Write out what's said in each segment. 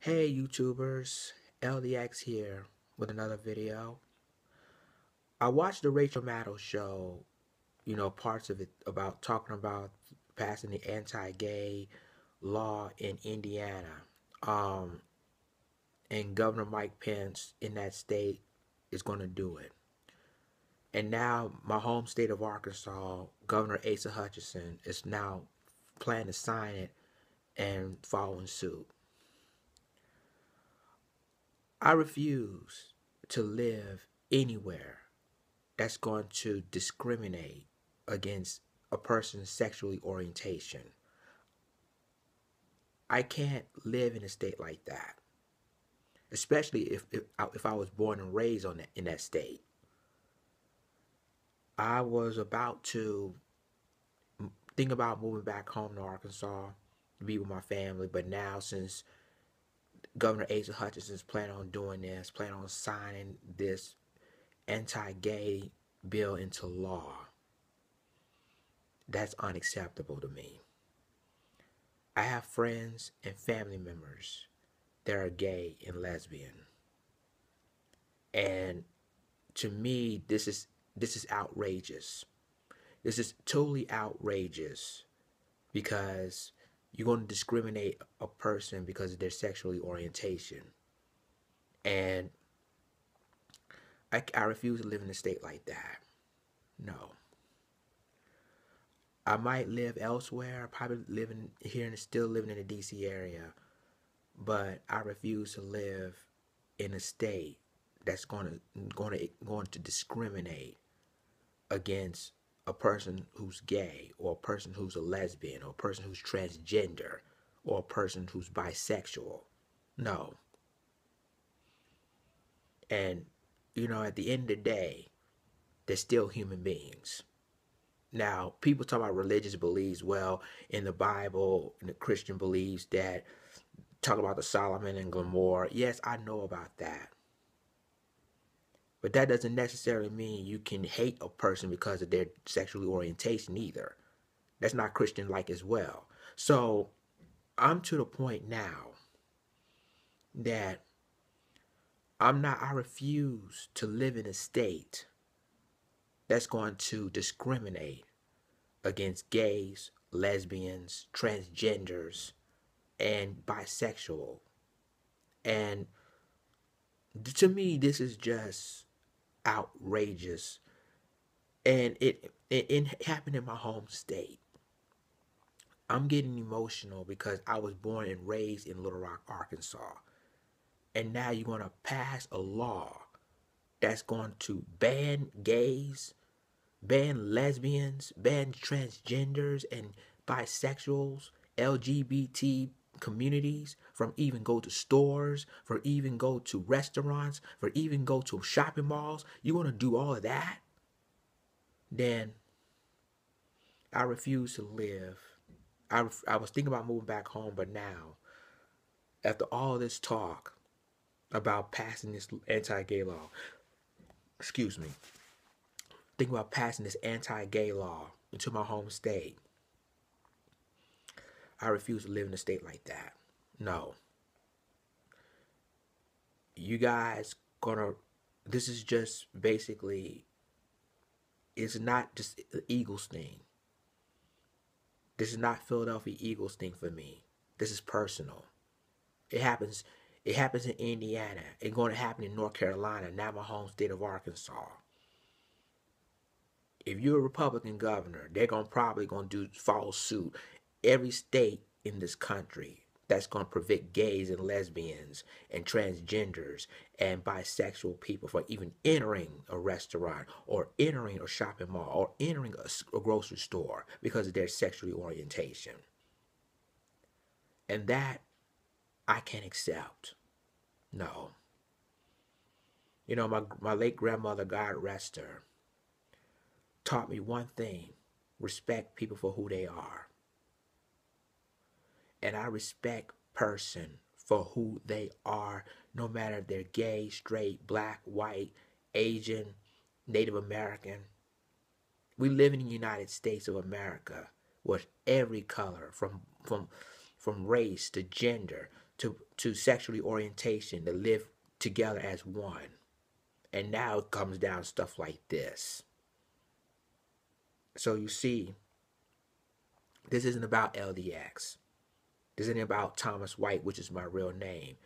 Hey YouTubers, LDX here with another video. I watched the Rachel Maddow show, parts of it about talking about passing the anti-gay law in Indiana. Um, and Governor Mike Pence in that state is going to do it. And now my home state of Arkansas, Governor Asia Hutchinson is now planning to sign it and following suit. I refuse to live anywhere that's going to discriminate against a person's sexual orientation. I can't live in a state like that, especially if I was born and raised in that state. I was about to think about moving back home to Arkansas to be with my family, but now since Governor Asia Hutchinson's planning on doing this, planning on signing this anti-gay bill into law, that's unacceptable to me. I have friends and family members that are gay and lesbian. And to me, this is outrageous. This is totally outrageous because you're going to discriminate a person because of their sexual orientation. And I refuse to live in a state like that. No. I might live elsewhere, probably still living in the DC area, but I refuse to live in a state that's going to discriminate against a person who's gay, or a person who's a lesbian, or a person who's transgender, or a person who's bisexual. No. And at the end of the day, they're still human beings. Now, people talk about religious beliefs. Well, in the Bible, in the Christian beliefs that talk about the Solomon and Gomorrah. Yes, I know about that. But that doesn't necessarily mean you can hate a person because of their sexual orientation either. That's not Christian-like as well. So I'm to the point now that I refuse to live in a state that's going to discriminate against gays, lesbians, transgenders, and bisexual. And to me, this is just outrageous. And it happened in my home state. I'm getting emotional because I was born and raised in Little Rock, Arkansas. And now you're going to pass a law that's going to ban gays, ban lesbians, ban transgenders and bisexuals, LGBT communities from even go to stores, for even go to restaurants, for even go to shopping malls. You want to do all of that? Then I refuse to live. I was thinking about moving back home, but now, after all this talk about passing this anti-gay law, thinking about passing this anti-gay law into my home state, I refuse to live in a state like that. No. You guys this is just basically, it's not just the Eagles thing. This is not Philadelphia Eagles thing for me. This is personal. It happens in Indiana. It's going to happen in North Carolina, now my home state of Arkansas. If you're a Republican governor, they're probably going to follow suit. Every state in this country that's going to prevent gays and lesbians and transgenders and bisexual people from even entering a restaurant or entering a shopping mall or entering a grocery store because of their sexual orientation. And that I can't accept. No. My late grandmother, God rest her, taught me one thing: respect people for who they are. And I respect person for who they are, no matter if they're gay, straight, black, white, Asian, Native American. We live in the United States of America with every color, from race to gender to sexually orientation to live together as one. And now it comes down to stuff like this. So you see, this isn't about LDX. This isn't about Thomas White, which is my real name.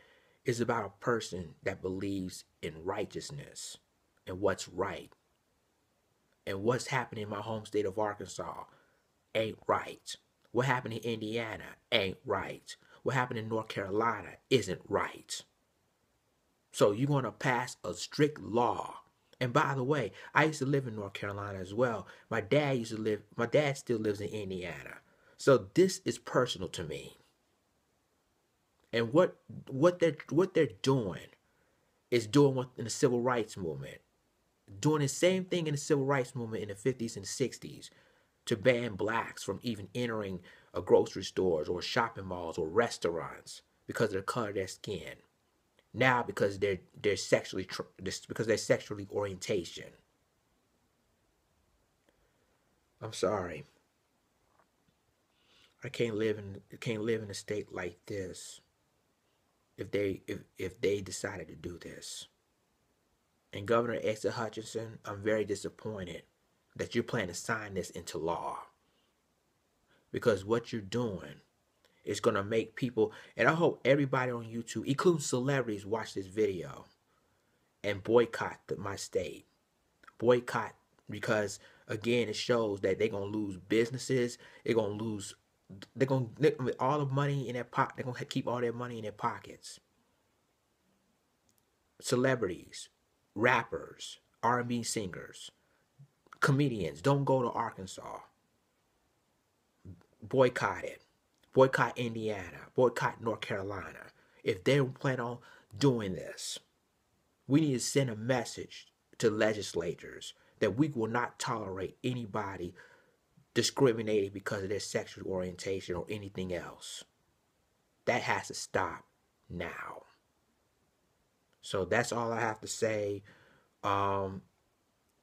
It's about a person that believes in righteousness and what's right. And what's happening in my home state of Arkansas ain't right. What happened in Indiana ain't right. What happened in North Carolina isn't right. So you're going to pass a strict law. And by the way, I used to live in North Carolina as well. My dad still lives in Indiana. So this is personal to me. And what they're doing is doing what in the civil rights movement. Doing the same thing in the civil rights movement in the 50s and 60s to ban blacks from even entering a grocery stores or shopping malls or restaurants because of the color of their skin. Now because they're sexually orientation. I'm sorry. I can't live in a state like this if they decided to do this. And Governor Asia Hutchinson, I'm very disappointed that you're planning to sign this into law. Because what you're doing is going to make people, and I hope everybody on YouTube, including celebrities, watch this video and boycott my state. Boycott, because again, it shows that they're going to lose businesses. They're going to all the money in their pocket. They're going to keep all their money in their pockets. Celebrities, rappers, R&B singers, comedians, don't go to Arkansas. Boycott it. Boycott Indiana. Boycott North Carolina. If they plan on doing this, we need to send a message to legislators that we will not tolerate anybody discriminated because of their sexual orientation or anything else. That has to stop now. So that's all I have to say.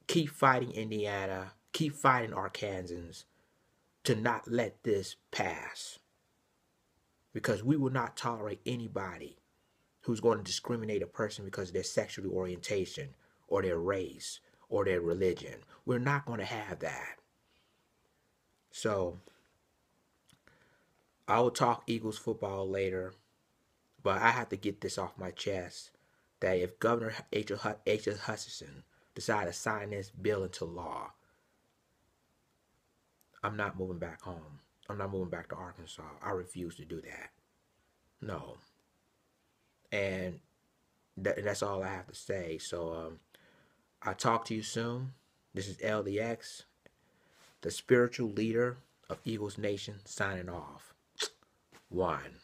Keep fighting Indiana. Keep fighting Arkansans to not let this pass. Because we will not tolerate anybody who's going to discriminate a person because of their sexual orientation or their race or their religion. We're not going to have that. So, I will talk Eagles football later, but I have to get this off my chest that if Governor Asia Hutchinson decides to sign this bill into law, I'm not moving back home. I'm not moving back to Arkansas. I refuse to do that. No. And that's all I have to say. So I'll talk to you soon. This is LDX, the spiritual leader of Eagles Nation, signing off. One.